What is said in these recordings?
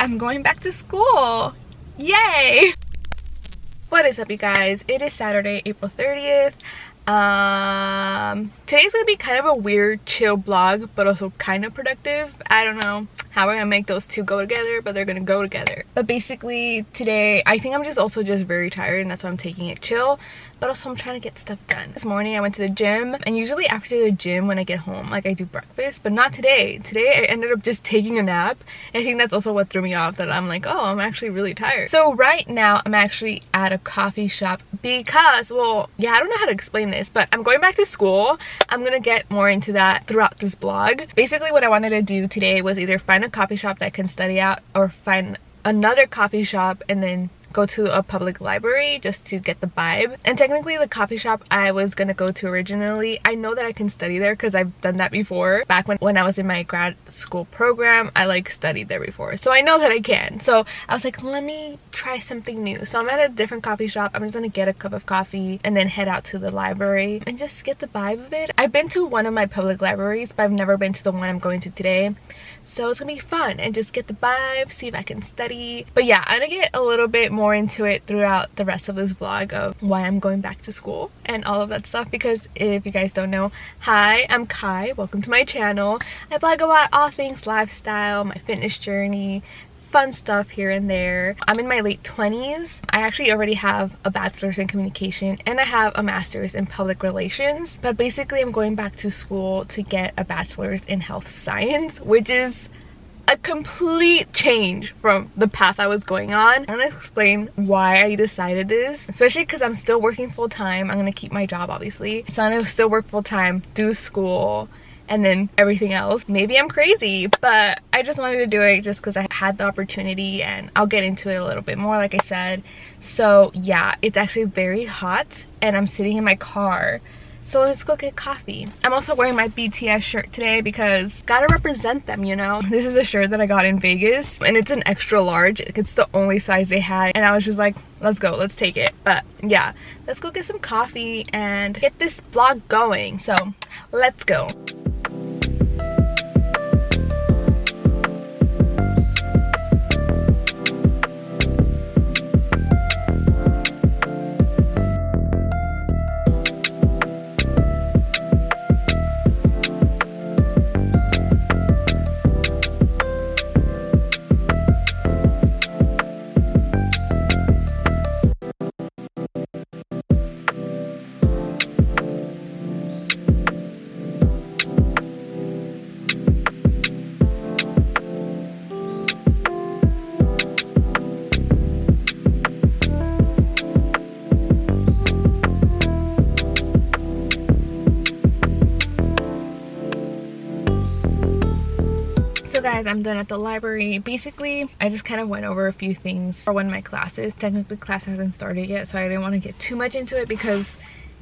I'm going back to school. Yay! What is up, you guys? It is Saturday, April 30th. Today's gonna be kind of a weird chill vlog, but also kind of productive. I don't know how we're gonna make those two go together, but they're gonna go together. But basically today, I think I'm just very tired, and that's why I'm taking it chill, but also I'm trying to get stuff done. This morning I went to the gym, and usually after the gym when I get home, like, I do breakfast, but not today. Today I ended up just taking a nap, and I think that's also what threw me off, that I'm like, oh, I'm actually really tired. So right now I'm actually at a coffee shop because, well, yeah, I don't know how to explain this, but I'm going back to school. I'm gonna get more into that throughout this vlog. Basically what I wanted to do today was either find a coffee shop that I can study at, or find another coffee shop and then go to a public library just to get the vibe. And technically the coffee shop I was gonna go to originally, I know that I can study there because I've done that before. Back when I was in my grad school program, I like studied there before, so I know that I can. So I was like, let me try something new. So I'm at a different coffee shop. I'm just gonna get a cup of coffee and then head out to the library and just get the vibe of it. I've been to one of my public libraries, but I've never been to the one I'm going to today. So it's gonna be fun and just get the vibe, see if I can study. But yeah, I'm gonna get a little bit more into it throughout the rest of this vlog of why I'm going back to school and all of that stuff, because if you guys don't know, hi, I'm Kai, welcome to my channel. I vlog about all things lifestyle, my fitness journey, fun stuff here and there. I'm in my late 20s. I actually already have a bachelor's in communication and I have a master's in public relations, but basically I'm going back to school to get a bachelor's in health science, which is a complete change from the path I was going on. I'm gonna explain why I decided this, especially because I'm still working full-time. I'm gonna keep my job, obviously, so I'm gonna still work full-time, do school, and then everything else. Maybe I'm crazy, but I just wanted to do it just because I had the opportunity, and I'll get into it a little bit more, like I said. So yeah, it's actually very hot and I'm sitting in my car, so let's go get coffee. I'm also wearing my BTS shirt today because gotta represent them, you know. This is a shirt that I got in Vegas and it's an extra large. It's the only size they had, and I was just like, let's go, let's take it. But yeah, let's go get some coffee and get this vlog going. So let's go. So guys, I'm done at the library. Basically, I just kind of went over a few things for one of my classes. Technically, class hasn't started yet, so I didn't want to get too much into it because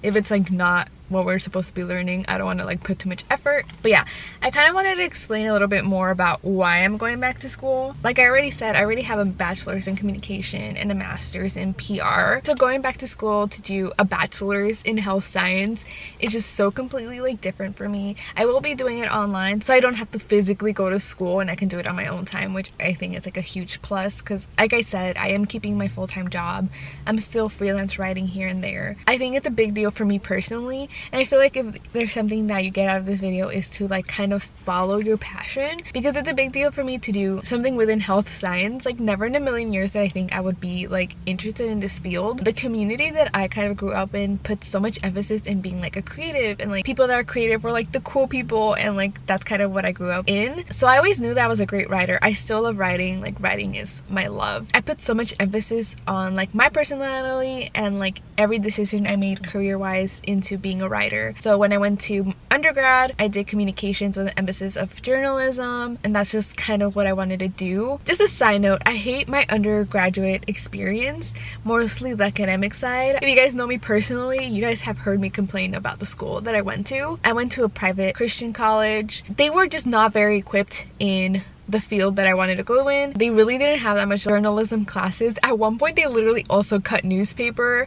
if it's like not what we're supposed to be learning, I don't want to like put too much effort. But yeah, I kind of wanted to explain a little bit more about why I'm going back to school. Like I already said, I already have a bachelor's in communication and a master's in PR. So going back to school to do a bachelor's in health science is just so completely like different for me. I will be doing it online, so I don't have to physically go to school and I can do it on my own time, which I think is like a huge plus because, like I said, I am keeping my full-time job. I'm still freelance writing here and there. I think it's a big deal for me personally. And I feel like if there's something that you get out of this video is to like kind of follow your passion, because it's a big deal for me to do something within health science. Like never in a million years that I think I would be like interested in this field. The community that I kind of grew up in puts so much emphasis in being like a creative, and like people that are creative were like the cool people, and like that's kind of what I grew up in. So I always knew that I was a great writer. I still love writing. Like writing is my love. I put so much emphasis on like my personality and like every decision I made career-wise into being a writer. So when I went to undergrad, I did communications with an emphasis of journalism, and that's just kind of what I wanted to do. Just a side note, I hate my undergraduate experience, mostly the academic side. If you guys know me personally, you guys have heard me complain about the school that I went to. I went to a private Christian college. They were just not very equipped in the field that I wanted to go in. They really didn't have that much journalism classes. At one point, they literally also cut newspaper,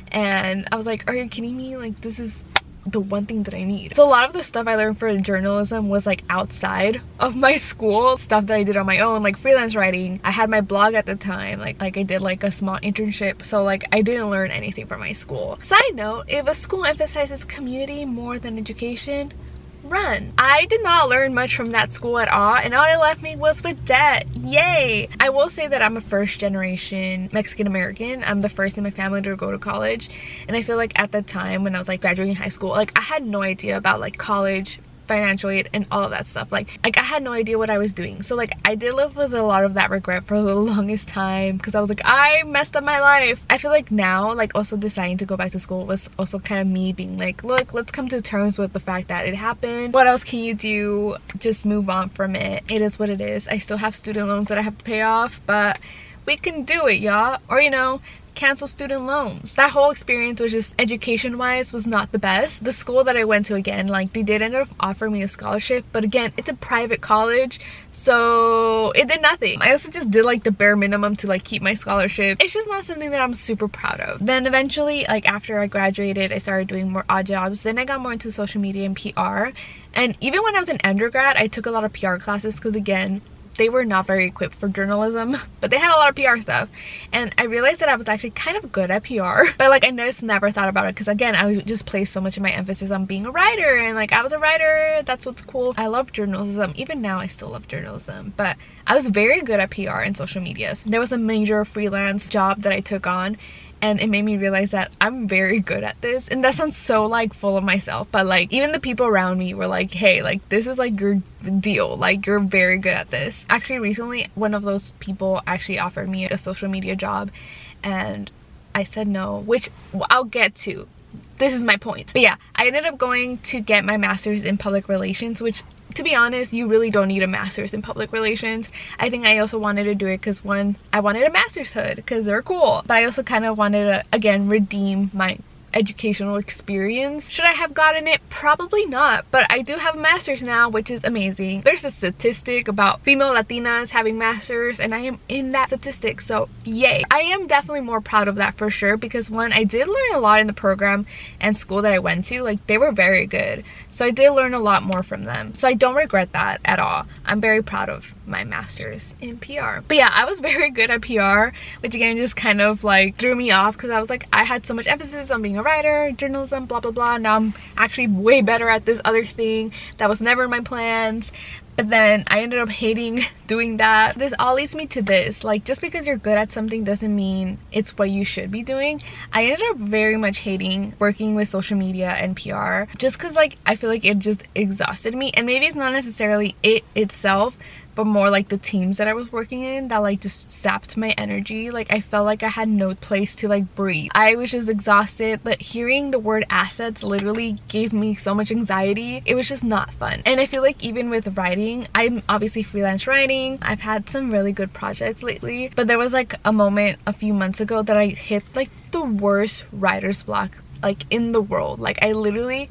and I was like, are you kidding me? Like, this is the one thing that I need. So a lot of the stuff I learned for journalism was like outside of my school, stuff that I did on my own, like freelance writing. I had my blog at the time, like I did like a small internship, so like I didn't learn anything from my school. Side note, if a school emphasizes community more than education, run. I did not learn much from that school at all, and all it left me was with debt. Yay! I will say that I'm a first generation Mexican American. I'm the first in my family to go to college, and I feel like at the time when I was like graduating high school, like I had no idea about like college, financial aid, and all of that stuff. Like I had no idea what I was doing. So like I did live with a lot of that regret for the longest time, because I was like, I messed up my life. I feel like now, like also deciding to go back to school was also kind of me being like, look, let's come to terms with the fact that it happened. What else can you do? Just move on from it. It is what it is. I still have student loans that I have to pay off, but we can do it, y'all. Or you know, cancel student loans. That whole experience was just, education wise, was not the best. The school that I went to, again, like they did end up offering me a scholarship, but again, it's a private college, so it did nothing. I also just did like the bare minimum to like keep my scholarship. It's just not something that I'm super proud of. Then eventually, like after I graduated, I started doing more odd jobs. Then I got more into social media and PR, and even when I was in undergrad, I took a lot of PR classes, because again, they were not very equipped for journalism, but they had a lot of PR stuff, and I realized that I was actually kind of good at PR, but like I just never thought about it, because again, I would just place so much of my emphasis on being a writer, and like I was a writer, that's what's cool. I love journalism. Even now I still love journalism, but I was very good at PR and social media. So there was a major freelance job that I took on, and it made me realize that I'm very good at this. And that sounds so like full of myself, but like even the people around me were like, hey, like this is like your deal, like you're very good at this. Actually recently, one of those people actually offered me a social media job, and I said no, which I'll get to. This is my point. But yeah, I ended up going to get my master's in public relations, which, to be honest, you really don't need a master's in public relations. I think I also wanted to do it because, one, I wanted a master's hood because they're cool, but I also kind of wanted to, again, redeem my educational experience. Should I have gotten it? Probably not, but I do have a master's now, which is amazing. There's a statistic about female Latinas having masters, and I am in that statistic, so yay. I am definitely more proud of that for sure, because one, I did learn a lot in the program and school that I went to. Like they were very good, so I did learn a lot more from them, so I don't regret that at all. I'm very proud of my master's in PR. But yeah, I was very good at PR, which again just kind of like threw me off, because I was like, I had so much emphasis on being a writer, journalism, blah blah blah. Now I'm actually way better at this other thing that was never in my plans. But then I ended up hating doing that. This all leads me to this, like just because you're good at something doesn't mean it's what you should be doing. I ended up very much hating working with social media and PR, just because like I feel like it just exhausted me. And maybe it's not necessarily it itself, but more like the teams that I was working in that like just sapped my energy. Like I felt like I had no place to like breathe. I was just exhausted, but hearing the word assets literally gave me so much anxiety. It was just not fun. And I feel like even with writing, I'm obviously freelance writing. I've had some really good projects lately, but there was like a moment a few months ago that I hit like the worst writer's block like in the world. Like I literally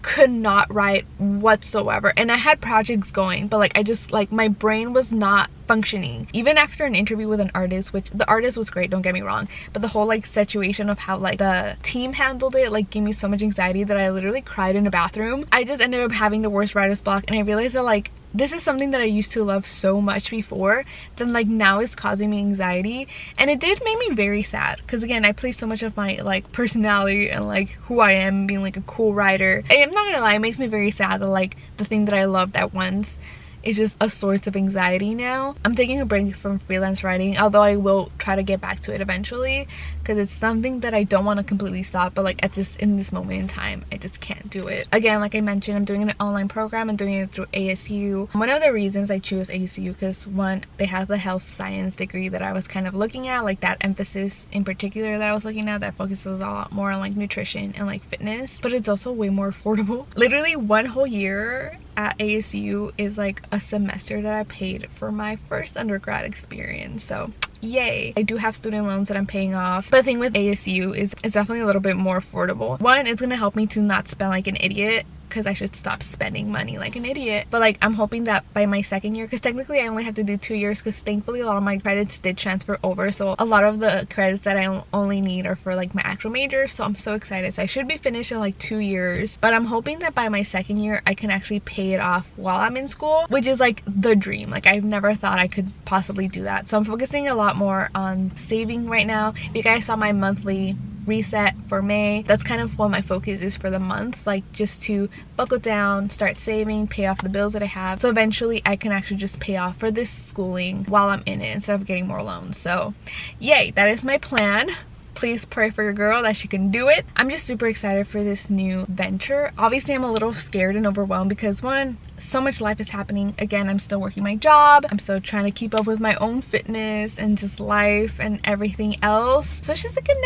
could not write whatsoever, and I had projects going, but like I just like my brain was not functioning. Even after an interview with an artist, which the artist was great, don't get me wrong, but the whole like situation of how like the team handled it like gave me so much anxiety that I literally cried in a bathroom. I just ended up having the worst writer's block, and I realized that like this is something that I used to love so much before, then like now is causing me anxiety. And it did make me very sad, because again, I place so much of my like personality and like who I am being like a cool writer. I'm not gonna lie, it makes me very sad that like the thing that I loved at once is just a source of anxiety now. I'm taking a break from freelance writing, although I will try to get back to it eventually, because it's something that I don't want to completely stop, but like in this moment in time, I just can't do it. Again, like I mentioned, I'm doing an online program. I'm doing it through ASU. One of the reasons I choose ASU, because one, they have the health science degree that I was kind of looking at, like that emphasis in particular that I was looking at, that focuses a lot more on like nutrition and like fitness, but it's also way more affordable. Literally one whole year at ASU is like a semester that I paid for my first undergrad experience, so yay. I do have student loans that I'm paying off, but the thing with ASU is it's definitely a little bit more affordable. One, it's gonna help me to not spend like an idiot because I should stop spending money like an idiot. But like I'm hoping that by my second year, because technically I only have to do 2 years, because thankfully a lot of my credits did transfer over, so a lot of the credits that I only need are for like my actual major. So I'm so excited. So I should be finished in like 2 years, but I'm hoping that by my second year I can actually pay it off while I'm in school, which is like the dream. Like I've never thought I could possibly do that. So I'm focusing a lot more on saving right now. If you guys saw my monthly reset for May, that's kind of what my focus is for the month, like just to buckle down, start saving, pay off the bills that I have, so eventually I can actually just pay off for this schooling while I'm in it instead of getting more loans. So yay, that is my plan. Please pray for your girl that she can do it. I'm just super excited for this new venture. Obviously I'm a little scared and overwhelmed because one, so much life is happening. Again, I'm still working my job, I'm still trying to keep up with my own fitness and just life and everything else, so it's just like an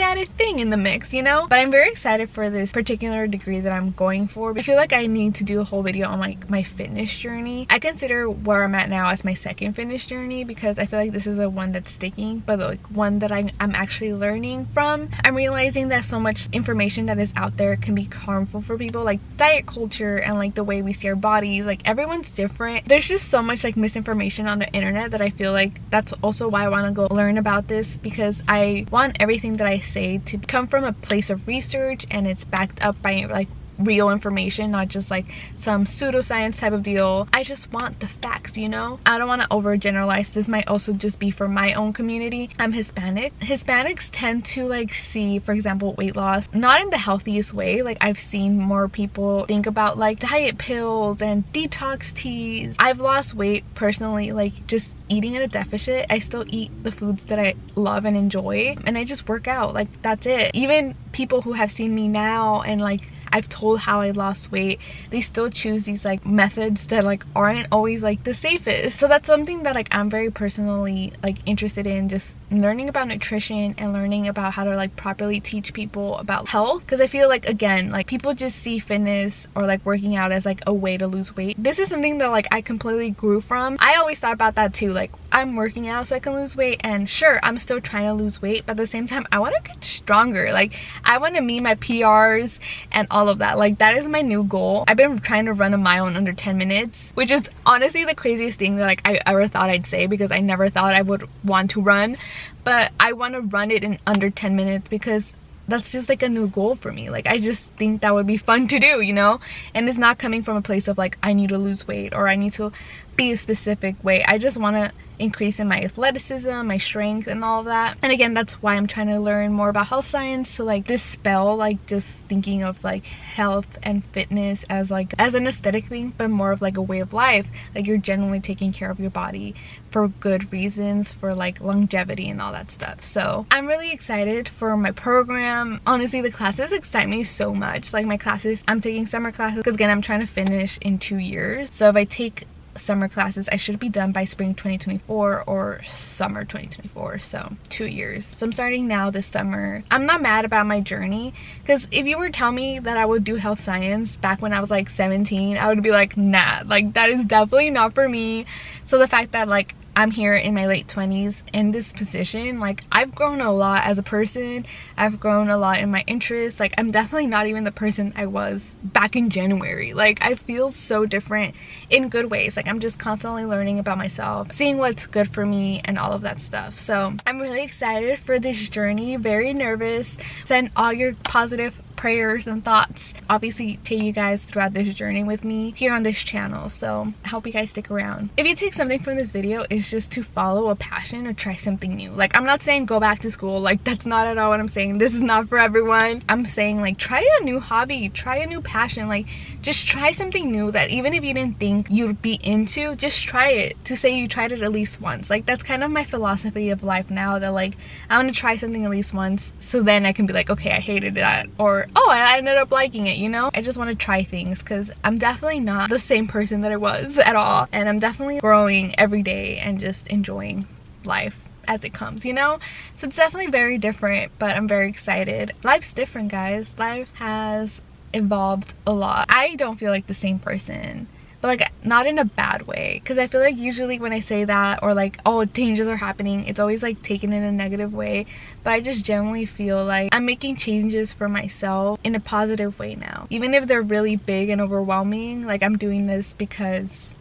added thing in the mix, you know. But I'm very excited for this particular degree that I'm going for. I feel like I need to do a whole video on like my fitness journey. I consider where I'm at now as my second fitness journey, because I feel like this is the one that's sticking, but like one that I'm actually learning from. I'm realizing that so much information that is out there can be harmful for people, like diet culture and like the way we see our bodies. Like everyone's different. There's just so much like misinformation on the internet that I feel like that's also why I want to go learn about this, because I want everything that I say to come from a place of research and it's backed up by like real information, not just like some pseudoscience type of deal. I just want the facts, you know. I don't want to overgeneralize. This might also just be for my own community. I'm Hispanic. Hispanics tend to like see, for example, weight loss not in the healthiest way. Like I've seen more people think about like diet pills and detox teas. I've lost weight personally, like just eating at a deficit. I still eat the foods that I love and enjoy, and I just work out. Like that's it. Even people who have seen me now and like I've told how I lost weight, they still choose these like methods that like aren't always like the safest. So that's something that like I'm very personally like interested in, just learning about nutrition and learning about how to like properly teach people about health, because I feel like again like people just see fitness or like working out as like a way to lose weight. This is something that like I completely grew from. I always thought about that too, like I'm working out so I can lose weight, and sure, I'm still trying to lose weight, but at the same time I want to get stronger. Like I want to meet my PRs and all of that. Like that is my new goal. I've been trying to run a mile in under 10 minutes, which is honestly the craziest thing that like I ever thought I'd say, because I never thought I would want to run, but I want to run it in under 10 minutes because that's just like a new goal for me. Like I just think that would be fun to do, you know. And it's not coming from a place of like I need to lose weight or I need to be a specific way. I just want to increase in my athleticism, my strength, and all of that. And again, that's why I'm trying to learn more about health science, to like dispel like just thinking of like health and fitness as like as an aesthetic thing, but more of like a way of life. Like you're genuinely taking care of your body for good reasons, for like longevity and all that stuff. So I'm really excited for my program. Honestly, the classes excite me so much. Like my classes, I'm taking summer classes because again, I'm trying to finish in 2 years. So if I take summer classes, I should be done by spring 2024 or summer 2024, so 2 years. So I'm starting now this summer. I'm not mad about my journey, because if you were to tell me that I would do health science back when I was like 17, I would be like, nah, like that is definitely not for me. So the fact that like I'm here in my late 20s in this position, like I've grown a lot as a person, I've grown a lot in my interests. Like I'm definitely not even the person I was back in January. Like I feel so different in good ways. Like I'm just constantly learning about myself, seeing what's good for me and all of that stuff. So I'm really excited for this journey, very nervous. Send all your positive prayers and thoughts obviously to you guys throughout this journey with me here on this channel. So I hope you guys stick around. If you take something from this video, it's just to follow a passion or try something new. Like I'm not saying go back to school, like that's not at all what I'm saying. This is not for everyone. I'm saying like try a new hobby, try a new passion, like just try something new that even if you didn't think you'd be into, just try it, to say you tried it at least once. Like that's kind of my philosophy of life now, that like I want to try something at least once, so then I can be like, okay, I hated that, or oh, I ended up liking it, you know. I just want to try things because I'm definitely not the same person that I was at all, and I'm definitely growing every day and just enjoying life as it comes, you know. So it's definitely very different, but I'm very excited. Life's different, guys. Life has evolved a lot. I don't feel like the same person but like not in a bad way, because I feel like usually when I say that, or like, oh, changes are happening, it's always like taken in a negative way. But I just genuinely feel like I'm making changes for myself in a positive way now, even if they're really big and overwhelming. Like, I'm doing this because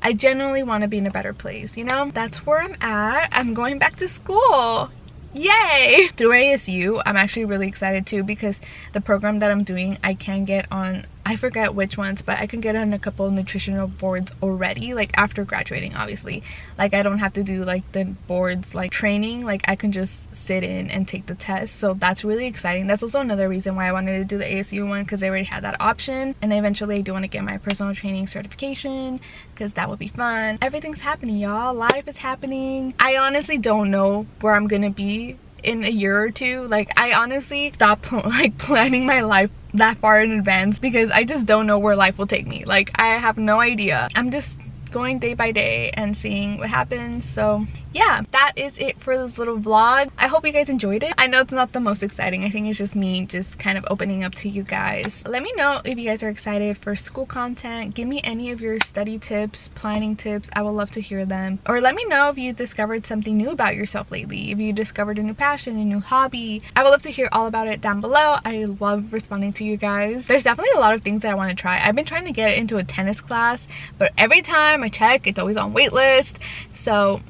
I genuinely want to be in a better place, you know? That's where I'm at. I'm going back to school. Yay! Through ASU, I'm actually really excited too, because the program that I'm doing, I can get on, I forget which ones, but I can get on a couple of nutritional boards already, like after graduating, obviously. Like, I don't have to do like the boards like training, like I can just sit in and take the test. So that's really exciting. That's also another reason why I wanted to do the ASU one, because they already had that option. And eventually I do want to get my personal training certification, because that would be fun. Everything's happening, y'all. Life is happening. I honestly don't know where I'm gonna be in a year or two. Like, I honestly stopped like planning my life that far in advance, because I just don't know where life will take me. Like, I have no idea. I'm just going day by day and seeing what happens. So yeah, that is it for this little vlog. I hope you guys enjoyed it. I know it's not the most exciting. I think it's just me just kind of opening up to you guys. Let me know if you guys are excited for school content. Give me any of your study tips, planning tips. I would love to hear them. Or let me know if you discovered something new about yourself lately. If you discovered a new passion, a new hobby. I would love to hear all about it down below. I love responding to you guys. There's definitely a lot of things that I want to try. I've been trying to get into a tennis class, but every time I check, it's always on wait list. So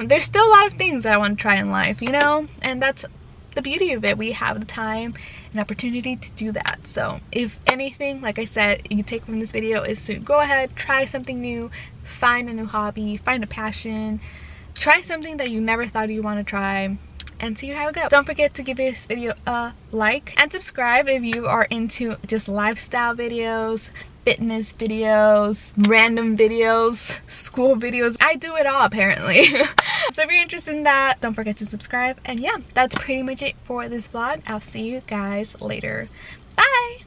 there's still a lot of things that I want to try in life, you know? And that's the beauty of it. We have the time and opportunity to do that. So if anything, like I said, you take from this video is to go ahead, try something new, find a new hobby, find a passion, try something that you never thought you want to try, and see how it goes. Don't forget to give this video a like and subscribe if you are into just lifestyle videos, fitness videos, random videos, school videos. I do it all apparently. So if you're interested in that, don't forget to subscribe. And yeah, that's pretty much it for this vlog. I'll see you guys later. Bye!